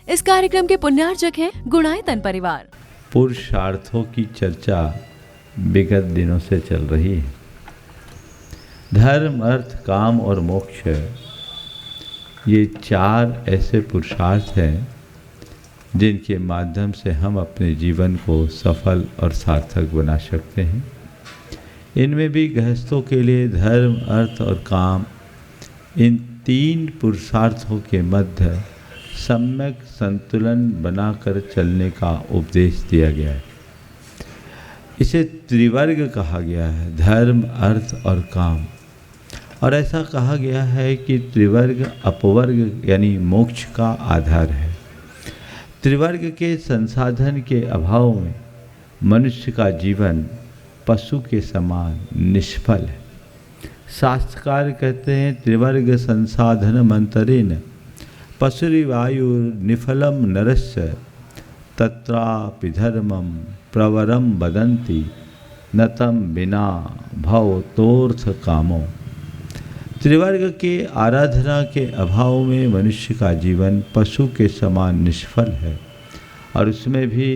इस कार्यक्रम के पुण्यार्चक हैं गुणायतन परिवार। पुरुषार्थों की चर्चा विगत दिनों से चल रही है। धर्म, अर्थ, काम और मोक्ष, ये 4 ऐसे पुरुषार्थ हैं जिनके माध्यम से हम अपने जीवन को सफल और सार्थक बना सकते हैं। इनमें भी गृहस्थों के लिए धर्म, अर्थ और काम, इन 3 पुरुषार्थों के मध्य सम्यक संतुलन बनाकर चलने का उपदेश दिया गया है। इसे त्रिवर्ग कहा गया है, धर्म, अर्थ और काम। और ऐसा कहा गया है कि त्रिवर्ग अपवर्ग यानी मोक्ष का आधार है। त्रिवर्ग के संसाधन के अभाव में मनुष्य का जीवन पशु के समान निष्फल है। शास्त्रकार कहते हैं, त्रिवर्ग संसाधन मंतरेण पशुरिवायु निफलम नरस्य तत्रापि धर्मम प्रवरम वदन्ति नतम बिना भवतोर्थ कामो। त्रिवर्ग के आराधना के अभाव में मनुष्य का जीवन पशु के समान निष्फल है और उसमें भी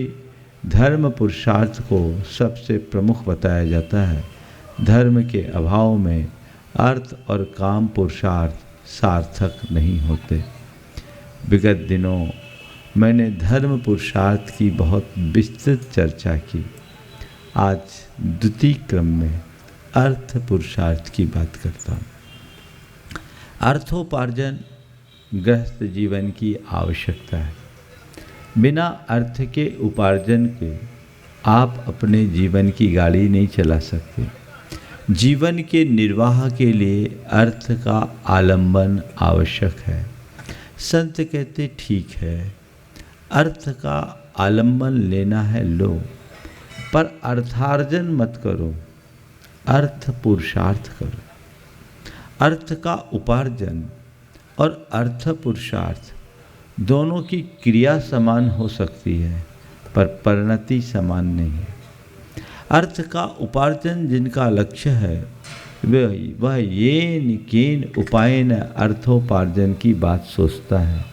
धर्म पुरुषार्थ को सबसे प्रमुख बताया जाता है। धर्म के अभाव में अर्थ और काम पुरुषार्थ सार्थक नहीं होते। विगत दिनों मैंने धर्म पुरुषार्थ की बहुत विस्तृत चर्चा की। आज द्वितीय क्रम में अर्थ पुरुषार्थ की बात करता हूँ। अर्थोपार्जन गृहस्थ जीवन की आवश्यकता है। बिना अर्थ के उपार्जन के आप अपने जीवन की गाड़ी नहीं चला सकते। जीवन के निर्वाह के लिए अर्थ का आलंबन आवश्यक है। संत कहते ठीक है, अर्थ का आलंबन लेना है लो, पर अर्थार्जन मत करो, अर्थ पुरुषार्थ करो। अर्थ का उपार्जन और अर्थ पुरुषार्थ दोनों की क्रिया समान हो सकती है, पर परिणति समान नहीं है। अर्थ का उपार्जन जिनका लक्ष्य है वह येन केन उपायन अर्थोपार्जन की बात सोचता है।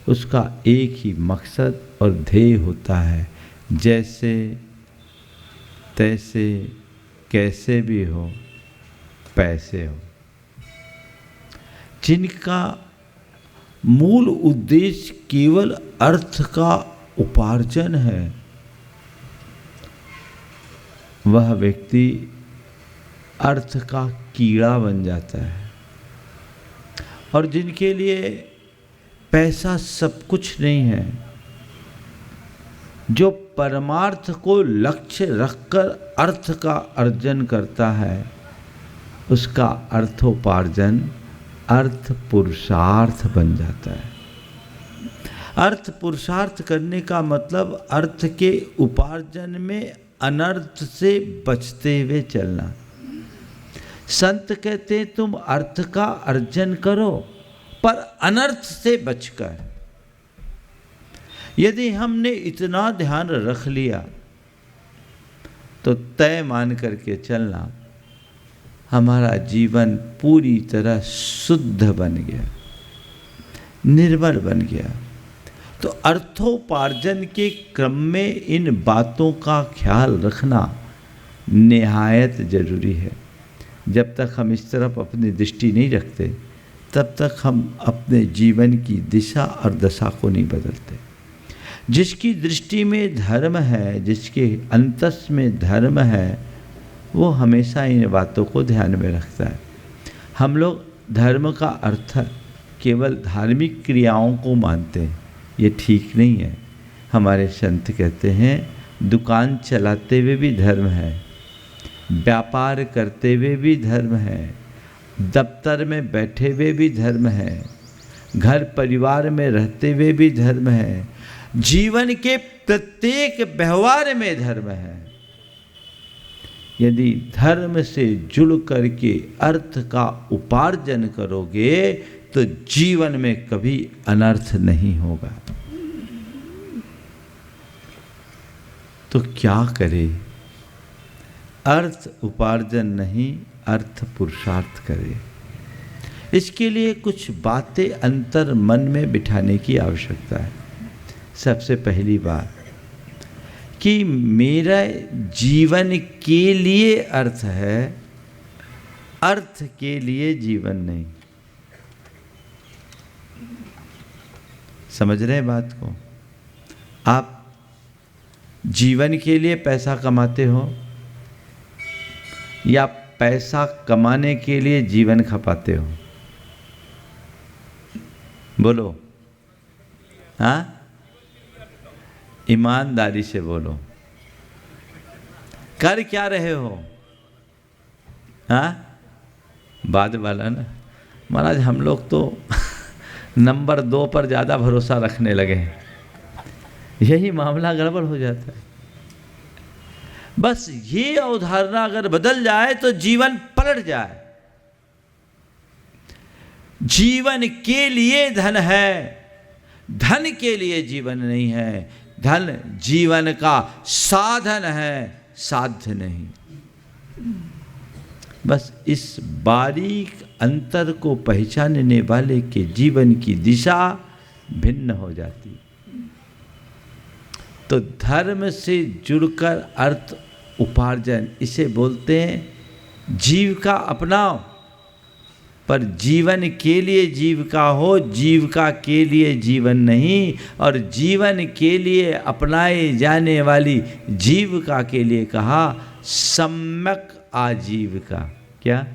उसका एक ही मकसद और ध्येय होता है, जैसे तैसे कैसे भी हो पैसे हो। जिनका मूल उद्देश्य केवल अर्थ का उपार्जन है, वह व्यक्ति अर्थ का कीड़ा बन जाता है। और जिनके लिए पैसा सब कुछ नहीं है, जो परमार्थ को लक्ष्य रखकर अर्थ का अर्जन करता है, उसका अर्थोपार्जन अर्थ पुरुषार्थ बन जाता है। अर्थ पुरुषार्थ करने का मतलब अर्थ के उपार्जन में अनर्थ से बचते हुए चलना। संत कहते तुम अर्थ का अर्जन करो, पर अनर्थ से बचकर। यदि हमने इतना ध्यान रख लिया तो तय मान करके चलना, हमारा जीवन पूरी तरह शुद्ध बन गया, निर्मल बन गया। तो अर्थोपार्जन के क्रम में इन बातों का ख्याल रखना निहायत जरूरी है। जब तक हम इस तरफ अपनी दृष्टि नहीं रखते, तब तक हम अपने जीवन की दिशा और दशा को नहीं बदलते। जिसकी दृष्टि में धर्म है, जिसके अंतस में धर्म है, वो हमेशा इन बातों को ध्यान में रखता है। हम लोग धर्म का अर्थ केवल धार्मिक क्रियाओं को मानते हैं, ये ठीक नहीं है। हमारे संत कहते हैं, दुकान चलाते हुए भी धर्म है, व्यापार करते हुए भी धर्म है, दफ्तर में बैठे हुए भी धर्म है, घर परिवार में रहते हुए भी धर्म है, जीवन के प्रत्येक व्यवहार में धर्म है। यदि धर्म से जुड़ करके अर्थ का उपार्जन करोगे तो जीवन में कभी अनर्थ नहीं होगा। तो क्या करें? अर्थ उपार्जन नहीं, अर्थ पुरुषार्थ करे। इसके लिए कुछ बातें अंतर मन में बिठाने की आवश्यकता है। सबसे पहली बात कि मेरा जीवन के लिए अर्थ है, अर्थ के लिए जीवन नहीं। समझ रहे हैं बात को? आप जीवन के लिए पैसा कमाते हो या पैसा कमाने के लिए जीवन खपाते हो? बोलो, हाँ? ईमानदारी से बोलो, कर क्या रहे हो? हाँ? बाद वाला ना, महाराज हम लोग तो नंबर 2 पर ज़्यादा भरोसा रखने लगे हैं, यही मामला गड़बड़ हो जाता है। बस ये अवधारणा अगर बदल जाए तो जीवन पलट जाए। जीवन के लिए धन है, धन के लिए जीवन नहीं है। धन जीवन का साधन है, साध्य नहीं। बस इस बारीक अंतर को पहचानने वाले के जीवन की दिशा भिन्न हो जाती। तो धर्म से जुड़कर अर्थ उपार्जन, इसे बोलते हैं जीविका अपनाओ, पर जीवन के लिए जीविका हो, जीविका के लिए जीवन नहीं। और जीवन के लिए अपनाए जाने वाली जीविका के लिए कहा सम्यक आजीविका। क्या?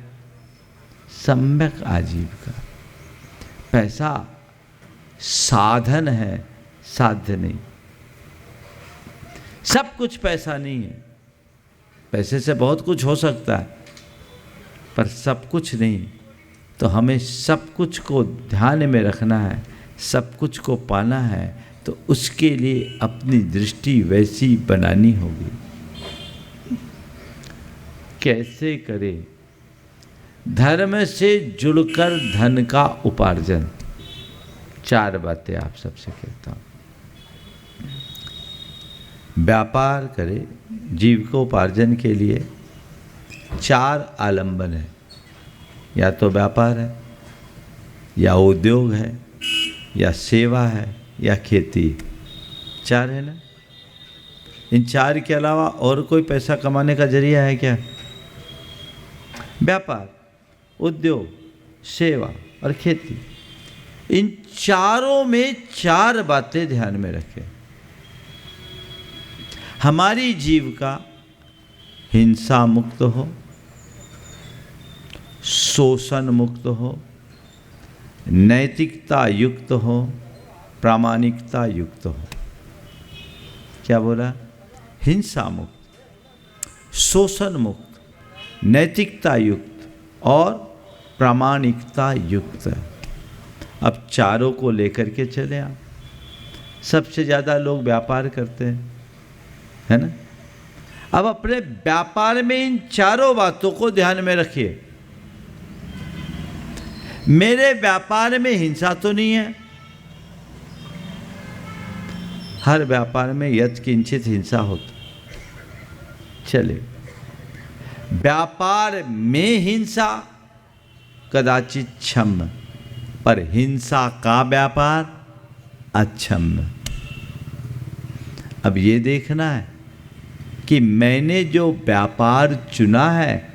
सम्यक आजीविका। पैसा साधन है, साध्य नहीं। सब कुछ पैसा नहीं है, पैसे से बहुत कुछ हो सकता है, पर सब कुछ नहीं। तो हमें सब कुछ को ध्यान में रखना है, सब कुछ को पाना है, तो उसके लिए अपनी दृष्टि वैसी बनानी होगी। कैसे करें? धर्म से जुड़कर धन का उपार्जन। 4 बातें आप सबसे कहता हूँ। व्यापार करें जीविकोपार्जन के लिए। 4 आलंबन है, या तो व्यापार है, या उद्योग है, या सेवा है, या खेती। 4 है ना? इन 4 के अलावा और कोई पैसा कमाने का जरिया है क्या? व्यापार, उद्योग, सेवा और खेती। इन चारों में 4 बातें ध्यान में रखें। हमारी जीविका हिंसा मुक्त हो, शोषण मुक्त हो, नैतिकता युक्त हो, प्रामाणिकता युक्त हो। क्या बोला? हिंसा मुक्त, शोषण मुक्त, नैतिकता युक्त और प्रामाणिकता युक्त। अब चारों को लेकर के चले आप। सबसे ज़्यादा लोग व्यापार करते हैं, है ना? अब अपने व्यापार में इन चारों बातों को ध्यान में रखिए। मेरे व्यापार में हिंसा तो नहीं है। हर व्यापार में यत्किंचित हिंसा होती। चले, व्यापार में हिंसा कदाचित क्षम्य, पर हिंसा का व्यापार अक्षम्य। अब ये देखना है कि मैंने जो व्यापार चुना है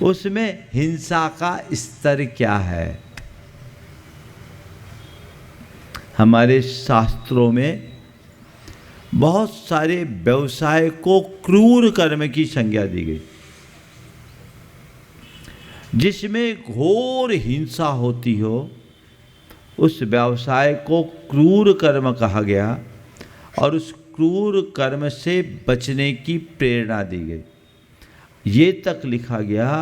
उसमें हिंसा का स्तर क्या है। हमारे शास्त्रों में बहुत सारे व्यवसाय को क्रूर कर्म की संज्ञा दी गई, जिसमें घोर हिंसा होती हो उस व्यवसाय को क्रूर कर्म कहा गया, और उस क्रूर कर्म से बचने की प्रेरणा दी गई। ये तक लिखा गया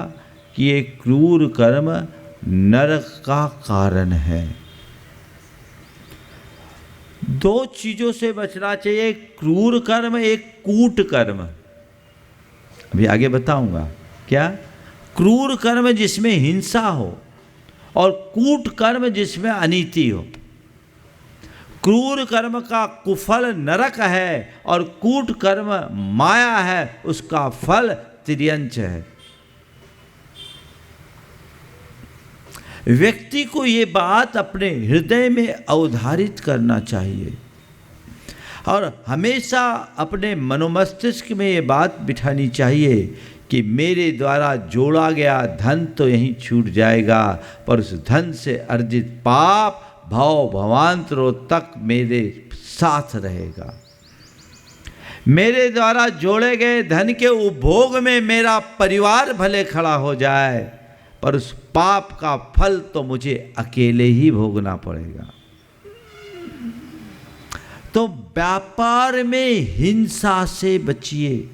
कि ये क्रूर कर्म नरक का कारण है। 2 चीज़ों से बचना चाहिए, एक क्रूर कर्म, एक कूट कर्म। अभी आगे बताऊंगा। क्या? क्रूर कर्म जिसमें हिंसा हो, और कूट कर्म जिसमें अनीति हो। क्रूर कर्म का कुफल नरक है, और कूट कर्म माया है, उसका फल तिर्यंच है। व्यक्ति को ये बात अपने हृदय में अवधारित करना चाहिए और हमेशा अपने मनोमस्तिष्क में ये बात बिठानी चाहिए कि मेरे द्वारा जोड़ा गया धन तो यहीं छूट जाएगा, पर उस धन से अर्जित पाप भव भवांतरों तक मेरे साथ रहेगा। मेरे द्वारा जोड़े गए धन के उपभोग में मेरा परिवार भले खड़ा हो जाए, पर उस पाप का फल तो मुझे अकेले ही भोगना पड़ेगा। तो व्यापार में हिंसा से बचिए।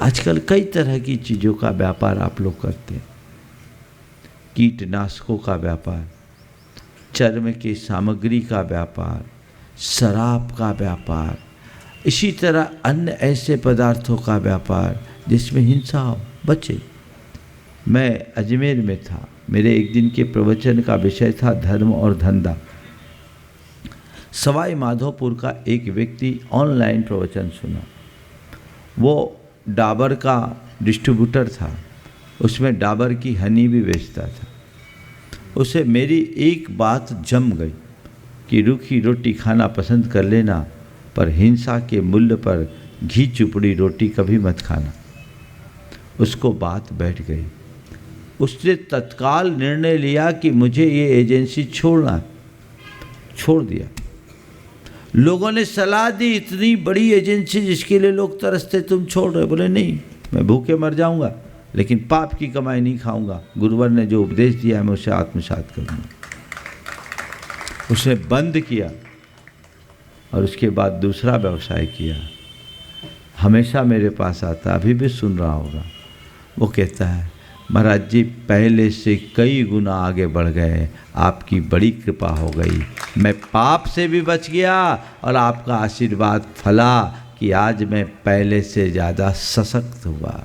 आजकल कई तरह की चीज़ों का व्यापार आप लोग करते हैं। कीटनाशकों का व्यापार, चर्म की सामग्री का व्यापार, शराब का व्यापार, इसी तरह अन्य ऐसे पदार्थों का व्यापार जिसमें हिंसा हो। बचे। मैं अजमेर में था, मेरे एक दिन के प्रवचन का विषय था धर्म और धंधा। सवाई माधोपुर का एक व्यक्ति ऑनलाइन प्रवचन सुना। वो डाबर का डिस्ट्रीब्यूटर था, उसमें डाबर की हनी भी बेचता था। उसे मेरी एक बात जम गई कि रूखी रोटी खाना पसंद कर लेना, पर हिंसा के मूल्य पर घी चुपड़ी रोटी कभी मत खाना। उसको बात बैठ गई। उसने तत्काल निर्णय लिया कि मुझे ये एजेंसी छोड़ना। छोड़ दिया। लोगों ने सलाह दी, इतनी बड़ी एजेंसी जिसके लिए लोग तरसते, तुम छोड़ रहे? बोले नहीं, मैं भूखे मर जाऊंगा लेकिन पाप की कमाई नहीं खाऊंगा। गुरुवर ने जो उपदेश दिया है मैं उसे आत्मसात करूंगा। उसने बंद किया और उसके बाद दूसरा व्यवसाय किया। हमेशा मेरे पास आता, अभी भी सुन रहा होगा। वो कहता है, महाराज जी पहले से कई गुना आगे बढ़ गए, आपकी बड़ी कृपा हो गई, मैं पाप से भी बच गया और आपका आशीर्वाद फला कि आज मैं पहले से ज़्यादा सशक्त हुआ।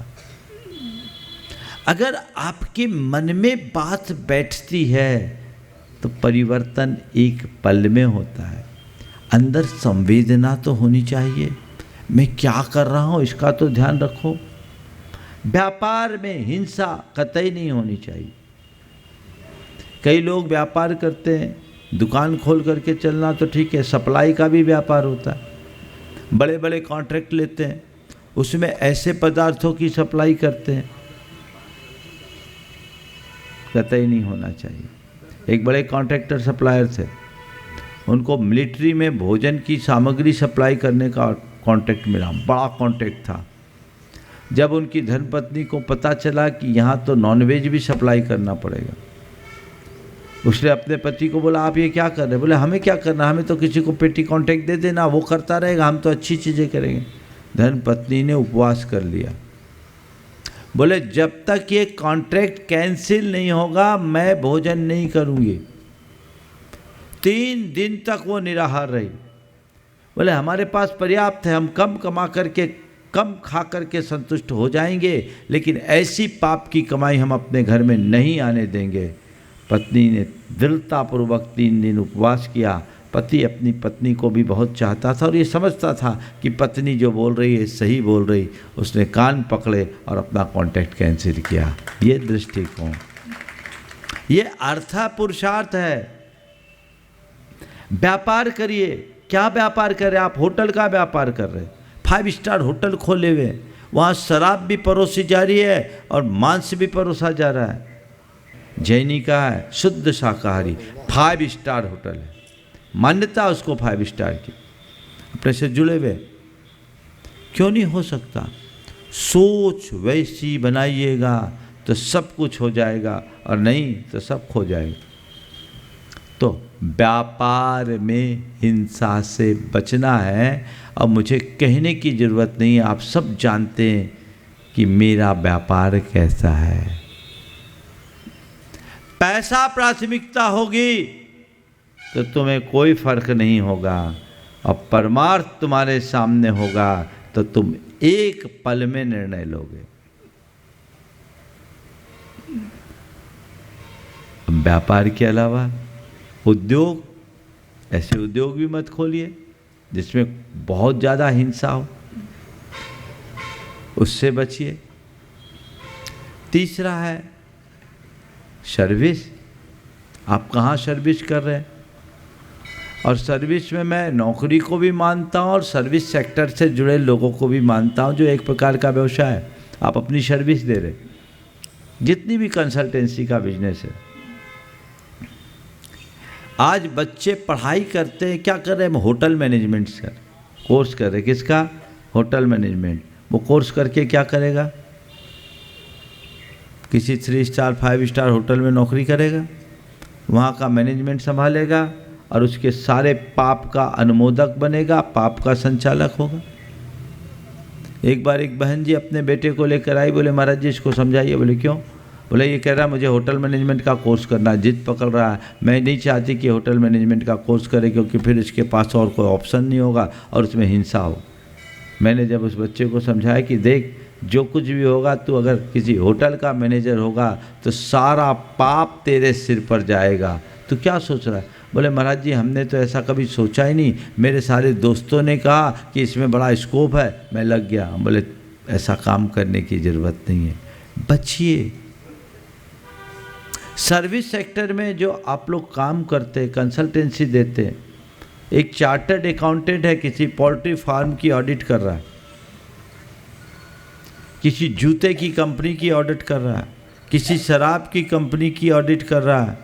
अगर आपके मन में बात बैठती है तो परिवर्तन एक पल में होता है। अंदर संवेदना तो होनी चाहिए, मैं क्या कर रहा हूँ इसका तो ध्यान रखो। व्यापार में हिंसा कतई नहीं होनी चाहिए। कई लोग व्यापार करते हैं, दुकान खोल करके चलना तो ठीक है, सप्लाई का भी व्यापार होता है। बड़े बड़े कॉन्ट्रैक्ट लेते हैं, उसमें ऐसे पदार्थों की सप्लाई करते हैं, कतई नहीं होना चाहिए। एक बड़े कॉन्ट्रैक्टर सप्लायर थे, उनको मिलिट्री में भोजन की सामग्री सप्लाई करने का कॉन्ट्रैक्ट मिला, बड़ा कॉन्ट्रैक्ट था। जब उनकी धर्मपत्नी को पता चला कि यहाँ तो नॉनवेज भी सप्लाई करना पड़ेगा, उसने अपने पति को बोला, आप ये क्या कर रहे हैं? बोले, हमें क्या करना, हमें तो किसी को पेटी कॉन्ट्रैक्ट दे देना, वो करता रहेगा, हम तो अच्छी चीज़ें करेंगे। धर्मपत्नी ने उपवास कर लिया। बोले, जब तक ये कॉन्ट्रैक्ट कैंसिल नहीं होगा मैं भोजन नहीं करूँगी। 3 दिन तक वो निराहार रही। बोले, हमारे पास पर्याप्त है, हम कम कमा करके कम खा करके संतुष्ट हो जाएंगे, लेकिन ऐसी पाप की कमाई हम अपने घर में नहीं आने देंगे। पत्नी ने दृढ़तापूर्वक 3 दिन उपवास किया। पति अपनी पत्नी को भी बहुत चाहता था और ये समझता था कि पत्नी जो बोल रही है सही बोल रही। उसने कान पकड़े और अपना कॉन्ट्रैक्ट कैंसिल किया। ये दृष्टिकोण, ये अर्था पुरुषार्थ है। व्यापार करिए। क्या व्यापार कर रहे? आप होटल का व्यापार कर रहे, 5 स्टार होटल खोले हुए, वहाँ शराब भी परोसी जा रही है और मांस भी परोसा जा रहा है। जैनी का है, शुद्ध शाकाहारी, 5 स्टार होटल है, मान्यता उसको 5 स्टार की, अपने से जुड़े हुए। क्यों नहीं हो सकता? सोच वैसी बनाइएगा तो सब कुछ हो जाएगा, और नहीं तो सब खो जाएगा। तो व्यापार में हिंसा से बचना है। अब मुझे कहने की ज़रूरत नहीं है, आप सब जानते हैं कि मेरा व्यापार कैसा है। पैसा प्राथमिकता होगी तो तुम्हें कोई फर्क नहीं होगा, और परमार्थ तुम्हारे सामने होगा तो तुम एक पल में निर्णय लोगे। व्यापार के अलावा उद्योग, ऐसे उद्योग भी मत खोलिए जिसमें बहुत ज़्यादा हिंसा हो, उससे बचिए। तीसरा है सर्विस। आप कहाँ सर्विस कर रहे हैं? और सर्विस में मैं नौकरी को भी मानता हूँ और सर्विस सेक्टर से जुड़े लोगों को भी मानता हूँ, जो एक प्रकार का व्यवसाय है। आप अपनी सर्विस दे रहे, जितनी भी कंसल्टेंसी का बिजनेस है। आज बच्चे पढ़ाई करते हैं, क्या कर रहे हैं? होटल मैनेजमेंट सर कोर्स कर रहे। किसका? Hotel management. वो कोर्स करके क्या करेगा? किसी 3 स्टार 5 स्टार होटल में नौकरी करेगा, वहाँ का मैनेजमेंट संभालेगा और उसके सारे पाप का अनुमोदक बनेगा, पाप का संचालक होगा। एक बार एक बहन जी अपने बेटे को लेकर आई, बोले महाराज जी इसको समझाइए। बोले क्यों? बोले ये कह रहा मुझे होटल मैनेजमेंट का कोर्स करना है, जिद पकड़ रहा है। मैं नहीं चाहती कि होटल मैनेजमेंट का कोर्स करे, क्योंकि फिर इसके पास और कोई ऑप्शन नहीं होगा और उसमें हिंसा हो। मैंने जब उस बच्चे को समझाया कि देख, जो कुछ भी होगा, तू अगर किसी होटल का मैनेजर होगा तो सारा पाप तेरे सिर पर जाएगा। तू क्या सोच रहा है? बोले महाराज जी हमने तो ऐसा कभी सोचा ही नहीं, मेरे सारे दोस्तों ने कहा कि इसमें बड़ा स्कोप है, मैं लग गया। बोले ऐसा काम करने की ज़रूरत नहीं है, बचिए। सर्विस सेक्टर में जो आप लोग काम करते, कंसल्टेंसी देते, एक चार्टर्ड अकाउंटेंट है, किसी पोल्ट्री फार्म की ऑडिट कर रहा है, किसी जूते की कंपनी की ऑडिट कर रहा है, किसी शराब की कंपनी की ऑडिट कर रहा है,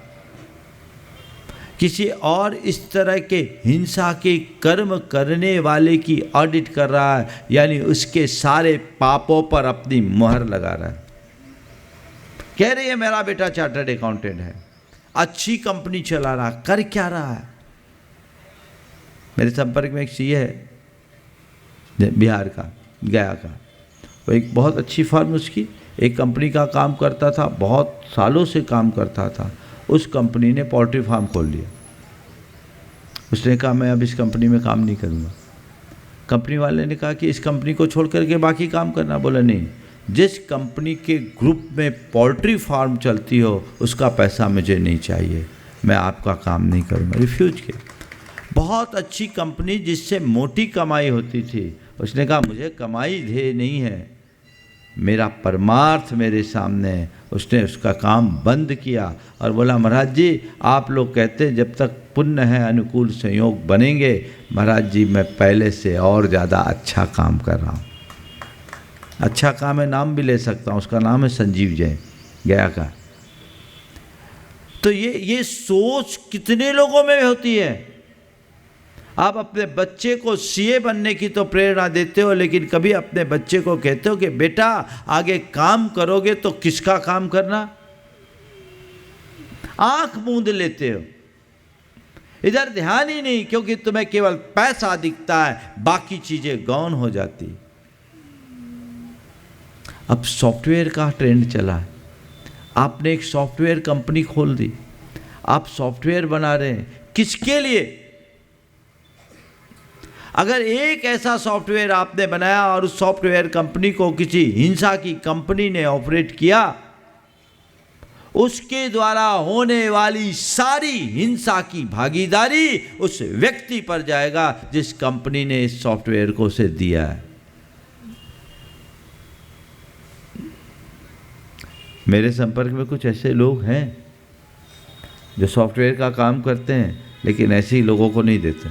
किसी और इस तरह के हिंसा के कर्म करने वाले की ऑडिट कर रहा है, यानी उसके सारे पापों पर अपनी मुहर लगा रहा है। कह रही है मेरा बेटा चार्टर्ड अकाउंटेंट है, अच्छी कंपनी चला रहा, कर क्या रहा है? मेरे संपर्क में एक सीए है बिहार का, गया का, वो एक बहुत अच्छी फर्म, उसकी एक कंपनी का काम करता था, बहुत सालों से काम करता था। उस कंपनी ने पोल्ट्री फार्म खोल लिया। उसने कहा मैं अब इस कंपनी में काम नहीं करूँगा। कंपनी वाले ने कहा कि इस कंपनी को छोड़ करके बाकी काम करना। बोला नहीं, जिस कंपनी के ग्रुप में पोल्ट्री फार्म चलती हो उसका पैसा मुझे नहीं चाहिए, मैं आपका काम नहीं करूँगा। रिफ्यूज किया। बहुत अच्छी कंपनी जिससे मोटी कमाई होती थी, उसने कहा मुझे कमाई ध्येय नहीं है, मेरा परमार्थ मेरे सामने है। उसने उसका काम बंद किया और बोला महाराज जी आप लोग कहते हैं जब तक पुण्य है अनुकूल संयोग बनेंगे, महाराज जी मैं पहले से और ज़्यादा अच्छा काम कर रहा हूँ। अच्छा काम है, नाम भी ले सकता हूँ, उसका नाम है संजीव जैन, गया का। तो ये सोच कितने लोगों में होती है। आप अपने बच्चे को सीए बनने की तो प्रेरणा देते हो, लेकिन कभी अपने बच्चे को कहते हो कि बेटा आगे काम करोगे तो किसका काम करना? आंख मूंद लेते हो, इधर ध्यान ही नहीं, क्योंकि तुम्हें केवल पैसा दिखता है, बाकी चीजें गौण हो जाती। अब सॉफ्टवेयर का ट्रेंड चला है, आपने एक सॉफ्टवेयर कंपनी खोल दी, आप सॉफ्टवेयर बना रहे हैं, किसके लिए? अगर एक ऐसा सॉफ्टवेयर आपने बनाया और उस सॉफ्टवेयर कंपनी को किसी हिंसा की कंपनी ने ऑपरेट किया, उसके द्वारा होने वाली सारी हिंसा की भागीदारी उस व्यक्ति पर जाएगा जिस कंपनी ने इस सॉफ्टवेयर को उसे दिया है। मेरे संपर्क में कुछ ऐसे लोग हैं जो सॉफ्टवेयर का काम करते हैं, लेकिन ऐसे ही लोगों को नहीं देते,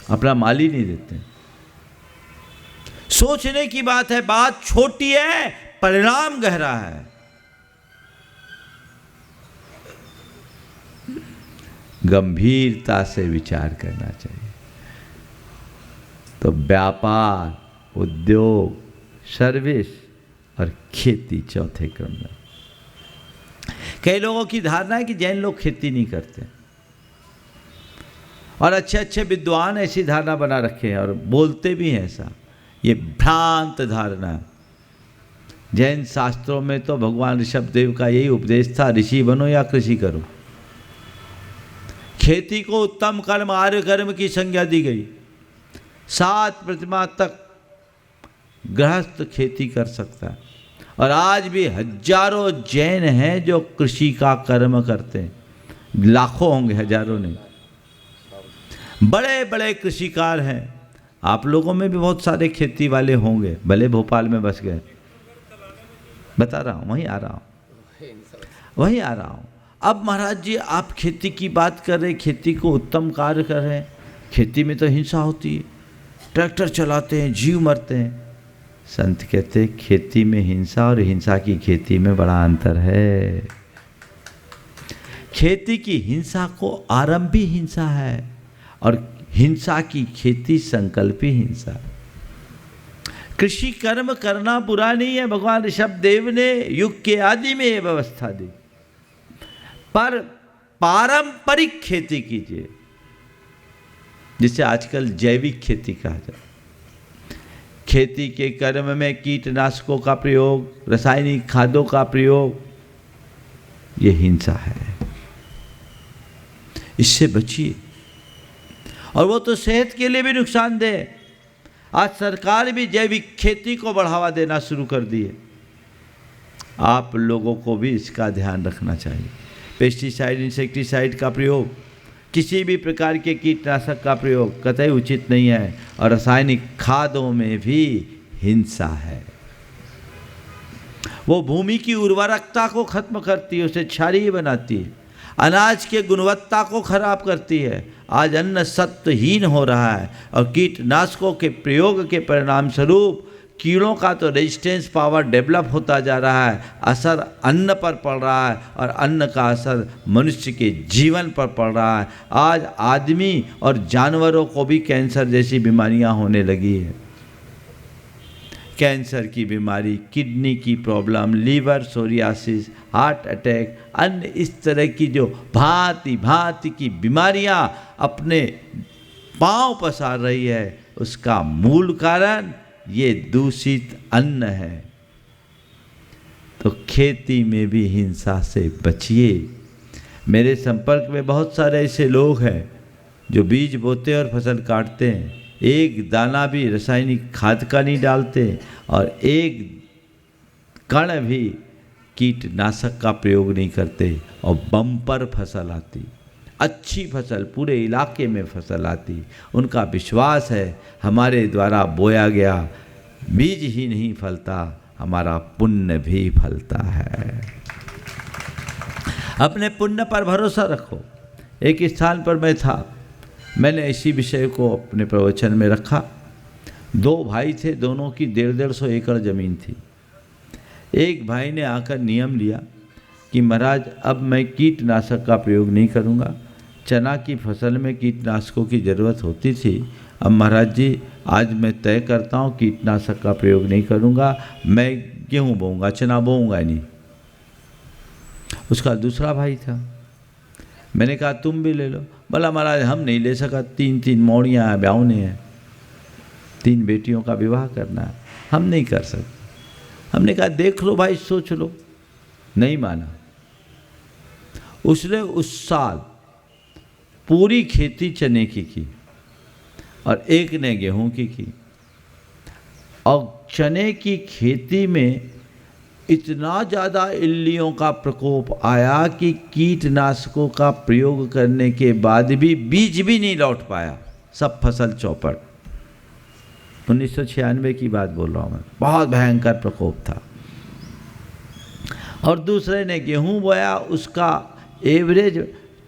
अपना माल ही नहीं देते। सोचने की बात है, बात छोटी है, परिणाम गहरा है। गंभीरता से विचार करना चाहिए। तो व्यापार, उद्योग, सर्विस और खेती चौथे क्रम में। कई लोगों की धारणा है कि जैन लोग खेती नहीं करते, और अच्छे अच्छे विद्वान ऐसी धारणा बना रखे हैं और बोलते भी हैं ऐसा। ये भ्रांत धारणा। जैन शास्त्रों में तो भगवान ऋषभदेव का यही उपदेश था, ऋषि बनो या कृषि करो। खेती को उत्तम कर्म, आर्य कर्म की संज्ञा दी गई। 7 प्रतिमा तक गृहस्थ खेती कर सकता है, और आज भी हजारों जैन हैं जो कृषि का कर्म करते हैं, लाखों होंगे, हजारों नहीं। बड़े बड़े कृषिकार हैं। आप लोगों में भी बहुत सारे खेती वाले होंगे, भले भोपाल में बस गए, बता रहा हूँ, वहीं आ रहा हूँ। अब महाराज जी आप खेती की बात कर रहे हैं, खेती को उत्तम कार्य कर रहे हैं, खेती में तो हिंसा होती है, ट्रैक्टर चलाते हैं, जीव मरते हैं। संत कहते हैं खेती में हिंसा और हिंसा की खेती में बड़ा अंतर है। खेती की हिंसा को आरंभी हिंसा है और हिंसा की खेती संकल्पी हिंसा। कृषि कर्म करना बुरा नहीं है, भगवान ऋषभ देव ने युग के आदि में यह व्यवस्था दी, पर पारंपरिक खेती कीजिए, जिसे आजकल जैविक खेती कहा जाता है। खेती के कर्म में कीटनाशकों का प्रयोग, रासायनिक खादों का प्रयोग, ये हिंसा है, इससे बचिए। और वो तो सेहत के लिए भी नुकसानदेह। आज सरकार भी जैविक खेती को बढ़ावा देना शुरू कर दी है। आप लोगों को भी इसका ध्यान रखना चाहिए। पेस्टिसाइड, इंसेक्टिसाइड का प्रयोग, किसी भी प्रकार के कीटनाशक का प्रयोग कतई उचित नहीं है। और रासायनिक खादों में भी हिंसा है। वो भूमि की उर्वरकता को खत्म करती है, उसे क्षारीय बनाती है, अनाज के गुणवत्ता को खराब करती है। आज अन्न सत्वहीन हो रहा है और कीटनाशकों के प्रयोग के परिणाम स्वरूप कीड़ों का तो रेजिस्टेंस पावर डेवलप होता जा रहा है, असर अन्न पर पड़ रहा है और अन्न का असर मनुष्य के जीवन पर पड़ रहा है। आज आदमी और जानवरों को भी कैंसर जैसी बीमारियां होने लगी है। कैंसर की बीमारी, किडनी की problem, liver psoriasis, heart attack, अन्य इस तरह की जो भांति भांति की बीमारियां अपने पांव पसार रही है, उसका मूल कारण ये दूषित अन्न है। तो खेती में भी हिंसा से बचिए। मेरे संपर्क में बहुत सारे ऐसे लोग हैं जो बीज बोते और फसल काटते हैं, एक दाना भी रासायनिक खाद का नहीं डालते और एक कण भी कीटनाशक का प्रयोग नहीं करते और बम्पर फसल आती, अच्छी फसल, पूरे इलाके में फसल आती। उनका विश्वास है हमारे द्वारा बोया गया बीज ही नहीं फलता, हमारा पुण्य भी फलता है। अपने पुण्य पर भरोसा रखो। एक स्थान पर मैं था, मैंने इसी विषय को अपने प्रवचन में रखा। दो भाई थे, दोनों की 150 एकड़ ज़मीन थी। एक भाई ने आकर नियम लिया कि महाराज अब मैं कीटनाशक का प्रयोग नहीं करूँगा। चना की फसल में कीटनाशकों की ज़रूरत होती थी, अब महाराज जी आज मैं तय करता हूँ कीटनाशक का प्रयोग नहीं करूँगा, मैं गेहूँ बोऊँगा, चना बोऊँगा नहीं। उसका दूसरा भाई था, मैंने कहा तुम भी ले लो। बोला महाराज हम नहीं ले सका, 3 मौड़ियाँ हैं, ब्याहने हैं, 3 बेटियों का विवाह करना है, हम नहीं कर सकते। हमने कहा देख लो भाई, सोच लो। नहीं माना। उसने उस साल पूरी खेती चने की और एक ने गेहूं की। और चने की खेती में इतना ज़्यादा इल्लियों का प्रकोप आया कि कीटनाशकों का प्रयोग करने के बाद भी बीज भी नहीं लौट पाया, सब फसल चौपट। 1996 की बात बोल रहा हूँ मैं, बहुत भयंकर प्रकोप था। और दूसरे ने गेहूं बोया, उसका एवरेज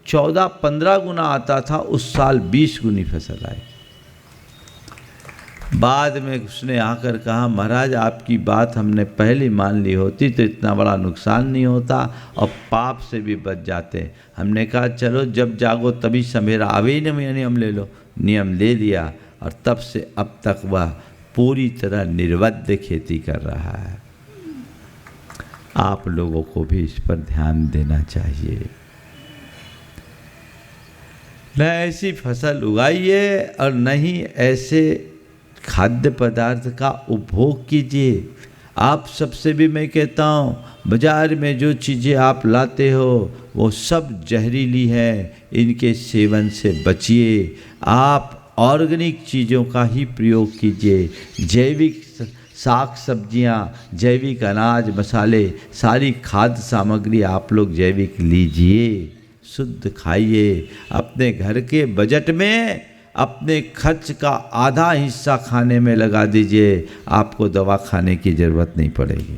14-15 गुना आता था, उस साल 20 गुनी फसल आई। बाद में उसने आकर कहा महाराज आपकी बात हमने पहले मान ली होती तो इतना बड़ा नुकसान नहीं होता और पाप से भी बच जाते। हमने कहा चलो जब जागो तभी सवेरा, अभी नियम ले लो। नियम ले लिया और तब से अब तक वह पूरी तरह निर्वध खेती कर रहा है। आप लोगों को भी इस पर ध्यान देना चाहिए। न ऐसी फसल उगाइए और न ही ऐसे खाद्य पदार्थ का उपभोग कीजिए। आप सबसे भी मैं कहता हूँ, बाज़ार में जो चीज़ें आप लाते हो वो सब जहरीली है, इनके सेवन से बचिए। आप ऑर्गेनिक चीज़ों का ही प्रयोग कीजिए। जैविक साग सब्जियाँ, जैविक अनाज मसाले, सारी खाद्य सामग्री आप लोग जैविक लीजिए, शुद्ध खाइए। अपने घर के बजट में अपने खर्च का आधा हिस्सा खाने में लगा दीजिए, आपको दवा खाने की ज़रूरत नहीं पड़ेगी।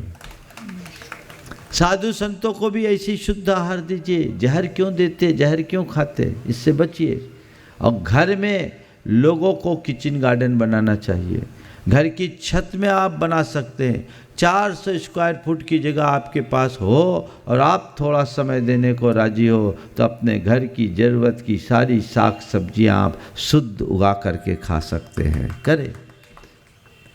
साधु संतों को भी ऐसी शुद्ध आहार दीजिए। जहर क्यों देते, जहर क्यों खाते, इससे बचिए। और घर में लोगों को किचन गार्डन बनाना चाहिए। घर की छत में आप बना सकते हैं। 400 स्क्वायर फुट की जगह आपके पास हो और आप थोड़ा समय देने को राजी हो तो अपने घर की ज़रूरत की सारी साग सब्जियां आप शुद्ध उगा करके खा सकते हैं। करें,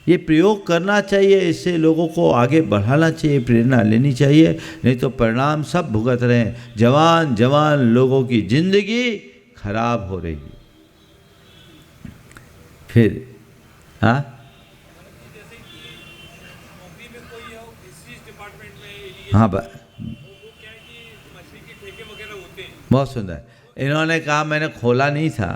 ये प्रयोग करना चाहिए। इससे लोगों को आगे बढ़ाना चाहिए, प्रेरणा लेनी चाहिए। नहीं तो परिणाम सब भुगत रहे हैं। जवान जवान लोगों की जिंदगी खराब हो रही है। फिर हाँ हाँ बहुत सुंदर। इन्होंने कहा मैंने खोला नहीं था,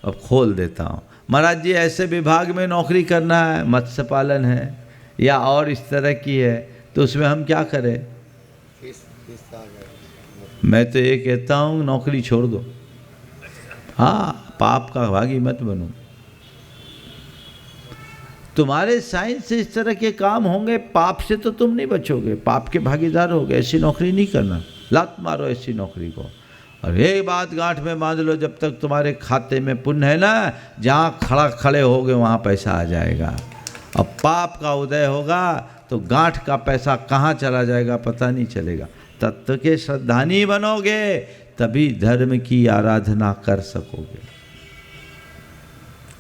अब खोल देता हूँ। महाराज जी ऐसे विभाग में नौकरी करना है, मत्स्य पालन है या और इस तरह की है, तो उसमें हम क्या करें? मैं तो ये कहता हूँ नौकरी छोड़ दो। हाँ, पाप का भागी मत बनो। तुम्हारे साइंस से इस तरह के काम होंगे, पाप से तो तुम नहीं बचोगे, पाप के भागीदार होगे। ऐसी नौकरी नहीं करना, लात मारो ऐसी नौकरी को। और एक बात गांठ में बांध लो, जब तक तुम्हारे खाते में पुण्य है ना, जहाँ खड़े होगे वहाँ पैसा आ जाएगा। अब पाप का उदय होगा तो गांठ का पैसा कहाँ चला जाएगा पता नहीं चलेगा। तत्व के श्रद्धानी बनोगे तभी धर्म की आराधना कर सकोगे।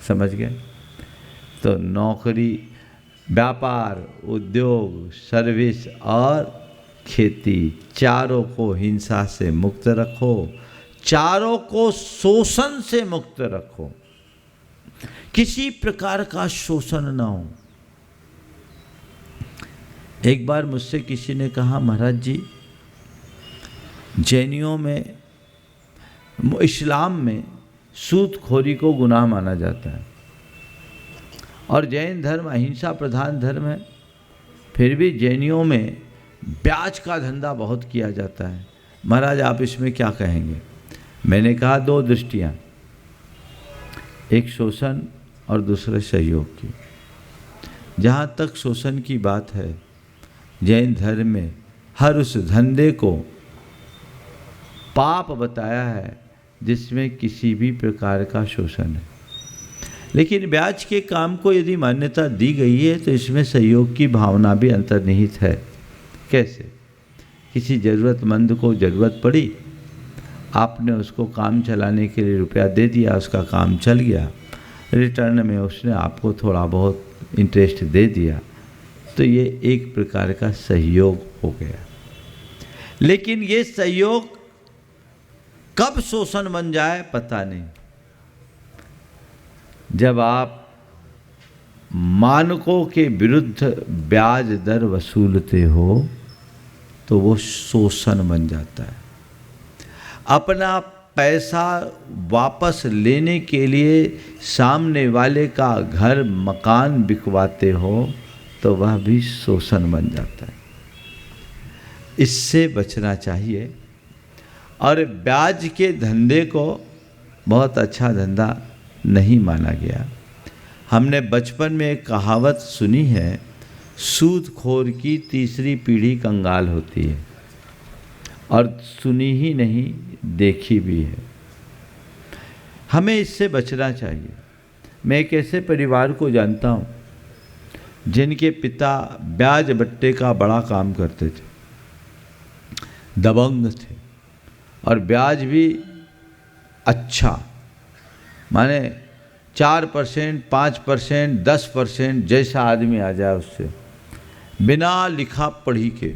समझ गए? तो नौकरी, व्यापार, उद्योग, सर्विस और खेती, चारों को हिंसा से मुक्त रखो, चारों को शोषण से मुक्त रखो। किसी प्रकार का शोषण ना हो। एक बार मुझसे किसी ने कहा, महाराज जी जैनियों में, इस्लाम में सूदखोरी को गुनाह माना जाता है और जैन धर्म अहिंसा प्रधान धर्म है, फिर भी जैनियों में ब्याज का धंधा बहुत किया जाता है। महाराज आप इसमें क्या कहेंगे? मैंने कहा दो दृष्टियाँ, एक शोषण और दूसरे सहयोग की। जहाँ तक शोषण की बात है, जैन धर्म में हर उस धंधे को पाप बताया है जिसमें किसी भी प्रकार का शोषण है। लेकिन ब्याज के काम को यदि मान्यता दी गई है तो इसमें सहयोग की भावना भी अंतर्निहित है। कैसे? किसी ज़रूरतमंद को ज़रूरत पड़ी, आपने उसको काम चलाने के लिए रुपया दे दिया, उसका काम चल गया, रिटर्न में उसने आपको थोड़ा बहुत इंटरेस्ट दे दिया, तो ये एक प्रकार का सहयोग हो गया। लेकिन ये सहयोग कब शोषण बन जाए पता नहीं। जब आप मानकों के विरुद्ध ब्याज दर वसूलते हो तो वो शोषण बन जाता है। अपना पैसा वापस लेने के लिए सामने वाले का घर मकान बिकवाते हो तो वह भी शोषण बन जाता है। इससे बचना चाहिए। और ब्याज के धंधे को बहुत अच्छा धंधा नहीं माना गया। हमने बचपन में एक कहावत सुनी है, सूदखोर की तीसरी पीढ़ी कंगाल होती है, और सुनी ही नहीं देखी भी है। हमें इससे बचना चाहिए। मैं एक ऐसे परिवार को जानता हूँ जिनके पिता ब्याज बट्टे का बड़ा काम करते थे, दबंग थे, और ब्याज भी अच्छा, माने 4%, 5%, 10% जैसा आदमी आ जाए उससे, बिना लिखा पढ़ी के।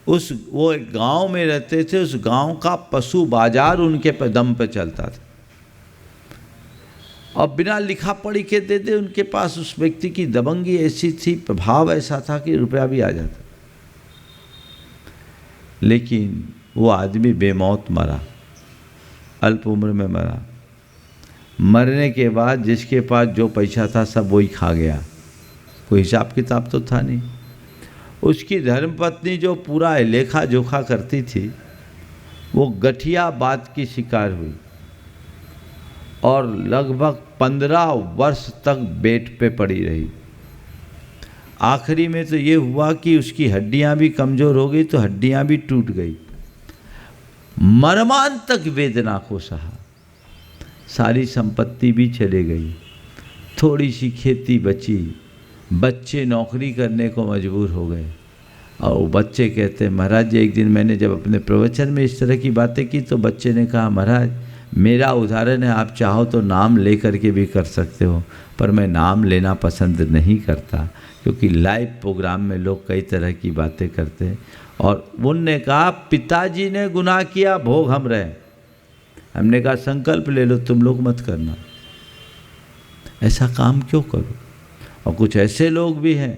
वो एक गांव में रहते थे, उस गांव का पशु बाजार उनके दम पे चलता था, और बिना लिखा पढ़ी के दे दे उनके पास। उस व्यक्ति की दबंगी ऐसी थी, प्रभाव ऐसा था कि रुपया भी आ जाता। लेकिन वो आदमी बेमौत मरा, अल्प उम्र में मरा। मरने के बाद जिसके पास जो पैसा था सब वही खा गया, कोई हिसाब किताब तो था नहीं। उसकी धर्मपत्नी जो पूरा लेखा जोखा करती थी, वो गठिया बात की शिकार हुई और लगभग 15 वर्ष तक बेड पे पड़ी रही। आखिरी में तो ये हुआ कि उसकी हड्डियां भी कमज़ोर हो गई, तो हड्डियां भी टूट गई। मर्मांतक वेदना को सहा, सारी संपत्ति भी चले गई, थोड़ी सी खेती बची, बच्चे नौकरी करने को मजबूर हो गए। और वो बच्चे कहते हैं, महाराज जी, एक दिन मैंने जब अपने प्रवचन में इस तरह की बातें की तो बच्चे ने कहा, महाराज मेरा उदाहरण है, आप चाहो तो नाम ले करके भी कर सकते हो, पर मैं नाम लेना पसंद नहीं करता, क्योंकि लाइव प्रोग्राम में लोग कई तरह की बातें करते हैं। और उनने कहा, पिताजी ने गुनाह किया, भोग हम रहे। हमने कहा, संकल्प ले लो, तुम लोग मत करना, ऐसा काम क्यों करो। और कुछ ऐसे लोग भी हैं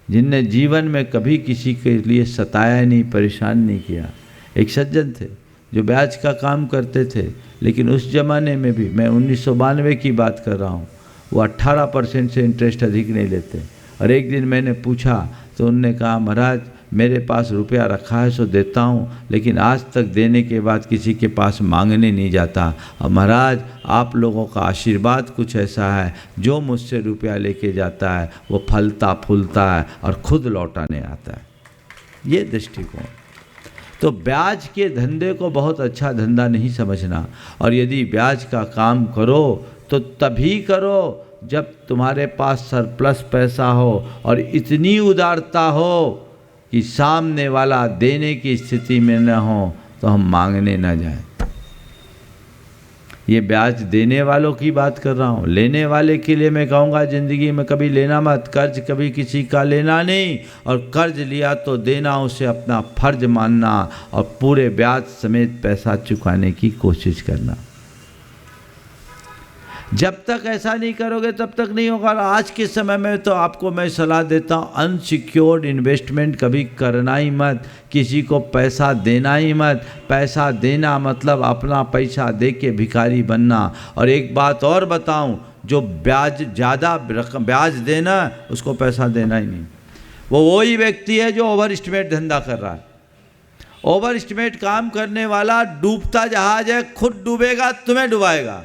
जिनने जीवन में कभी किसी के लिए सताया नहीं, परेशान नहीं किया। एक सज्जन थे जो ब्याज का काम करते थे, लेकिन उस ज़माने में भी, मैं 1992 की बात कर रहा हूँ, वो 18% से इंटरेस्ट अधिक नहीं लेते। और एक दिन मैंने पूछा तो उनने कहा, महाराज मेरे पास रुपया रखा है सो देता हूँ, लेकिन आज तक देने के बाद किसी के पास मांगने नहीं जाता। और महाराज आप लोगों का आशीर्वाद कुछ ऐसा है, जो मुझसे रुपया लेके जाता है वो फलता फूलता है और खुद लौटाने आता है। ये दृष्टिकोण। तो ब्याज के धंधे को बहुत अच्छा धंधा नहीं समझना, और यदि ब्याज का काम करो तो तभी करो जब तुम्हारे पास सरप्लस पैसा हो और इतनी उदारता हो कि सामने वाला देने की स्थिति में न हो तो हम मांगने न जाएं। ये ब्याज देने वालों की बात कर रहा हूँ। लेने वाले के लिए मैं कहूँगा, ज़िंदगी में कभी लेना मत, कर्ज कभी किसी का लेना नहीं, और कर्ज लिया तो देना, उसे अपना फर्ज मानना और पूरे ब्याज समेत पैसा चुकाने की कोशिश करना। जब तक ऐसा नहीं करोगे तब तक नहीं होगा। और आज के समय में तो आपको मैं सलाह देता हूँ, अनसिक्योर्ड इन्वेस्टमेंट कभी करना ही मत, किसी को पैसा देना ही मत। पैसा देना मतलब अपना पैसा दे के भिखारी बनना। और एक बात और बताऊँ, जो ब्याज ज़्यादा ब्याज देना, उसको पैसा देना ही नहीं। वो वही व्यक्ति है जो ओवर एस्टिमेट धंधा कर रहा है। ओवर एस्टिमेट काम करने वाला डूबता जहाज है, खुद डूबेगा, तुम्हें डुबाएगा।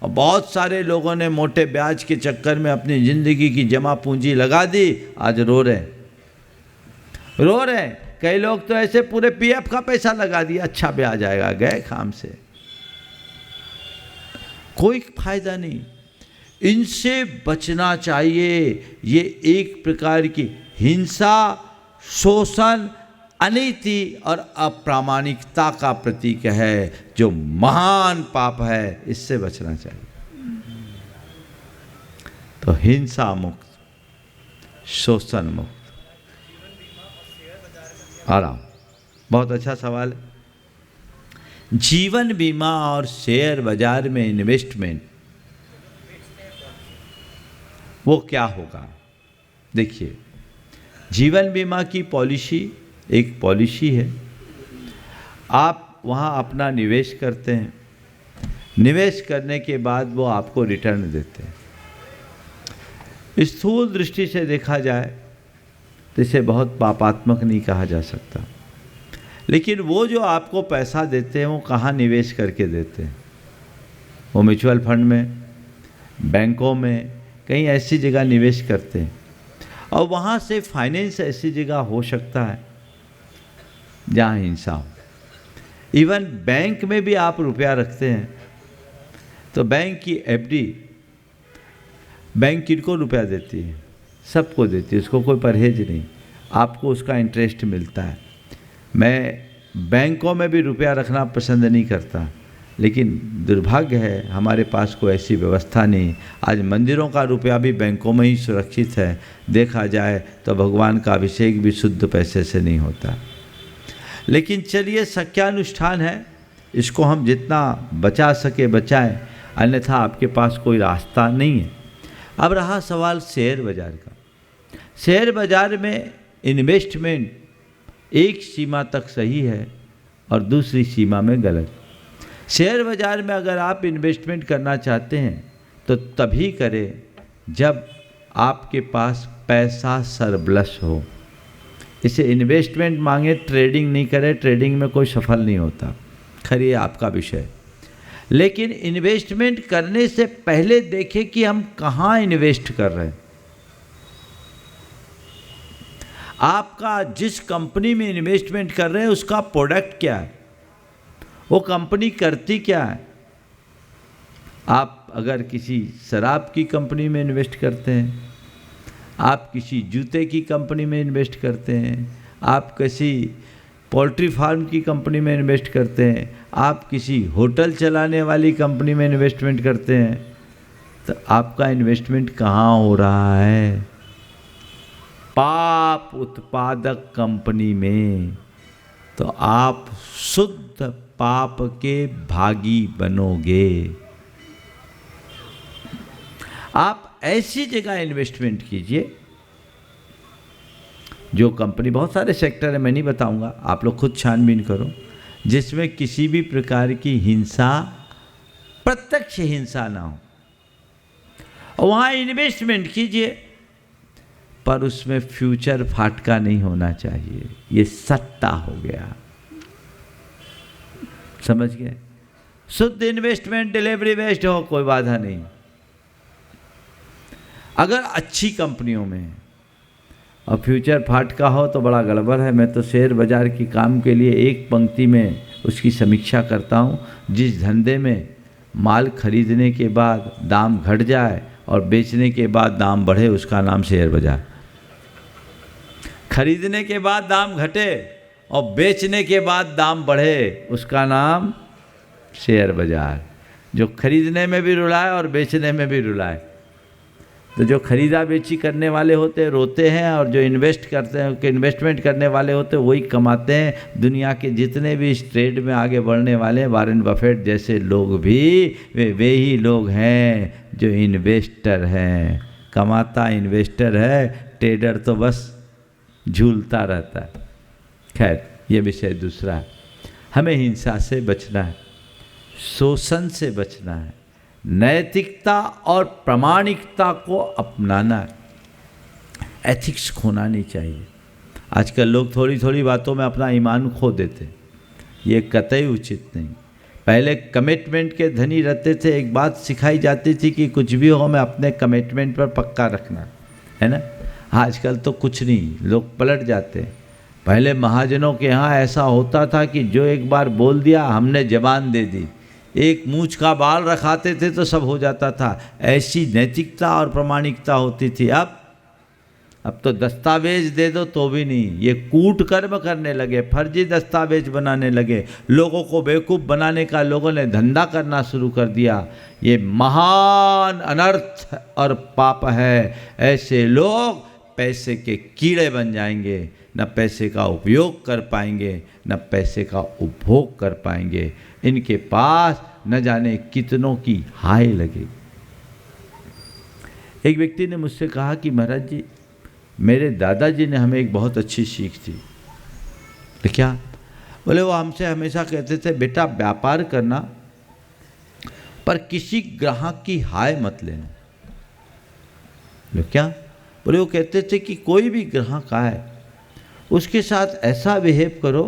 और बहुत सारे लोगों ने मोटे ब्याज के चक्कर में अपनी ज़िंदगी की जमा पूंजी लगा दी, आज रो रहे। कई लोग तो ऐसे पूरे पीएफ का पैसा लगा दिया, अच्छा ब्याज आएगा, गए काम से, कोई फायदा नहीं। इनसे बचना चाहिए। ये एक प्रकार की हिंसा, शोषण, अनीति और अप्रामाणिकता का प्रतीक है, जो महान पाप है। इससे बचना चाहिए। तो हिंसा मुक्त, शोषण मुक्त, आराम। बहुत अच्छा सवाल है। जीवन बीमा और शेयर बाजार में इन्वेस्टमेंट, वो क्या होगा? देखिए, जीवन बीमा की पॉलिसी एक पॉलिसी है। आप वहाँ अपना निवेश करते हैं, निवेश करने के बाद वो आपको रिटर्न देते हैं। स्थूल दृष्टि से देखा जाए तो इसे बहुत पापात्मक नहीं कहा जा सकता, लेकिन वो जो आपको पैसा देते हैं वो कहाँ निवेश करके देते हैं? वो म्यूचुअल फंड में, बैंकों में, कहीं ऐसी जगह निवेश करते हैं। और वहाँ से फाइनेंस ऐसी जगह हो सकता है जहाँ हिंसा हो। इवन बैंक में भी आप रुपया रखते हैं तो बैंक की एफडी, बैंक किनको रुपया देती है? सबको देती है, उसको कोई परहेज नहीं, आपको उसका इंटरेस्ट मिलता है। मैं बैंकों में भी रुपया रखना पसंद नहीं करता, लेकिन दुर्भाग्य है हमारे पास कोई ऐसी व्यवस्था नहीं। आज मंदिरों का रुपया भी बैंकों में ही सुरक्षित है। देखा जाए तो भगवान का अभिषेक भी शुद्ध पैसे से नहीं होता। लेकिन चलिए, सत्यानुष्ठान है, इसको हम जितना बचा सके बचाएं, अन्यथा आपके पास कोई रास्ता नहीं है। अब रहा सवाल शेयर बाजार का। शेयर बाजार में इन्वेस्टमेंट एक सीमा तक सही है और दूसरी सीमा में गलत। शेयर बाजार में अगर आप इन्वेस्टमेंट करना चाहते हैं तो तभी करें जब आपके पास पैसा सरप्लस हो। इसे इन्वेस्टमेंट मांगे, ट्रेडिंग नहीं करें, ट्रेडिंग में कोई सफल नहीं होता। खैर ये आपका विषय। लेकिन इन्वेस्टमेंट करने से पहले देखें कि हम कहाँ इन्वेस्ट कर रहे हैं। आपका जिस कंपनी में इन्वेस्टमेंट कर रहे हैं उसका प्रोडक्ट क्या है, वो कंपनी करती क्या है। आप अगर किसी शराब की कंपनी में इन्वेस्ट करते हैं, आप किसी जूते की कंपनी में इन्वेस्ट करते हैं, आप किसी पोल्ट्री फार्म की कंपनी में इन्वेस्ट करते हैं, आप किसी होटल चलाने वाली कंपनी में इन्वेस्टमेंट करते हैं, तो आपका इन्वेस्टमेंट कहाँ हो रहा है? पाप उत्पादक कंपनी में। तो आप शुद्ध पाप के भागी बनोगे। आप ऐसी जगह इन्वेस्टमेंट कीजिए जो कंपनी, बहुत सारे सेक्टर है, मैं नहीं बताऊंगा, आप लोग खुद छानबीन करो, जिसमें किसी भी प्रकार की हिंसा, प्रत्यक्ष हिंसा ना हो, और वहाँ इन्वेस्टमेंट कीजिए, पर उसमें फ्यूचर फाटका नहीं होना चाहिए। ये सट्टा हो गया, समझ गए? शुद्ध इन्वेस्टमेंट, डिलीवरी बेस्ड हो, कोई बाधा नहीं। अगर अच्छी कंपनियों में और फ्यूचर फाटका हो तो बड़ा गड़बड़ है। मैं तो शेयर बाजार की काम के लिए एक पंक्ति में उसकी समीक्षा करता हूँ। जिस धंधे में माल खरीदने के बाद दाम घट जाए और बेचने के बाद दाम बढ़े, उसका नाम शेयर बाजार। खरीदने के बाद दाम घटे और बेचने के बाद दाम बढ़े, उसका नाम शेयर बाजार। जो खरीदने में भी रुलाए और बेचने में भी रुलाए। तो जो खरीदा बेची करने वाले होते हैं रोते हैं, और जो इन्वेस्ट करते हैं, इन्वेस्टमेंट करने वाले होते हैं वही कमाते हैं। दुनिया के जितने भी इस ट्रेड में आगे बढ़ने वाले हैं, वॉरेन बफेट जैसे लोग भी वे ही लोग हैं जो इन्वेस्टर हैं। कमाता इन्वेस्टर है, ट्रेडर तो बस झूलता रहता है। खैर, ये विषय दूसरा है। हमें हिंसा से बचना है, शोषण से बचना है, नैतिकता और प्रामाणिकता को अपनाना है। एथिक्स खोना नहीं चाहिए। आजकल लोग थोड़ी थोड़ी बातों में अपना ईमान खो देते, ये कतई उचित नहीं। पहले कमिटमेंट के धनी रहते थे, एक बात सिखाई जाती थी कि कुछ भी हो, मैं अपने कमिटमेंट पर पक्का रखना है ना। आजकल तो कुछ नहीं, लोग पलट जाते हैं। पहले महाजनों के यहाँ ऐसा होता था कि जो एक बार बोल दिया, हमने जबान दे दी, एक मूंछ का बाल रखाते थे तो सब हो जाता था। ऐसी नैतिकता और प्रामाणिकता होती थी। अब तो दस्तावेज दे दो तो भी नहीं, ये कूट कर्म करने लगे, फर्जी दस्तावेज बनाने लगे, लोगों को बेवकूफ़ बनाने का लोगों ने धंधा करना शुरू कर दिया। ये महान अनर्थ और पाप है। ऐसे लोग पैसे के कीड़े बन जाएंगे, न पैसे का उपयोग कर पाएंगे, न पैसे का उपभोग कर पाएंगे। इनके पास न जाने कितनों की हाय लगेगी। एक व्यक्ति ने मुझसे कहा कि महाराज जी, मेरे दादाजी ने हमें एक बहुत अच्छी सीख दी। तो क्या? बोले वो हमसे हमेशा कहते थे, बेटा व्यापार करना पर किसी ग्राहक की हाय मत लेना। बोले क्या? बोले वो कहते थे कि कोई भी ग्राहक आए उसके साथ ऐसा बिहेव करो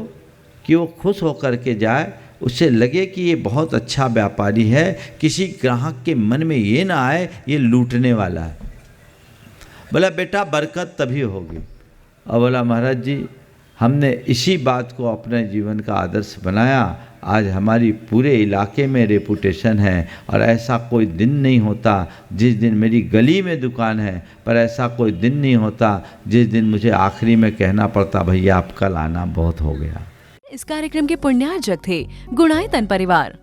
कि वो खुश होकर के जाए, उससे लगे कि ये बहुत अच्छा व्यापारी है। किसी ग्राहक के मन में ये ना आए ये लूटने वाला है। बोला बेटा बरकत तभी होगी। और बोला महाराज जी, हमने इसी बात को अपने जीवन का आदर्श बनाया। आज हमारी पूरे इलाके में रेपुटेशन है, और ऐसा कोई दिन नहीं होता जिस दिन मेरी गली में दुकान है, पर ऐसा कोई दिन नहीं होता जिस दिन मुझे आखिरी में कहना पड़ता, भैया आप कल आना, बहुत हो गया। इस कार्यक्रम के पुण्यार्जक थे गुणायतन परिवार।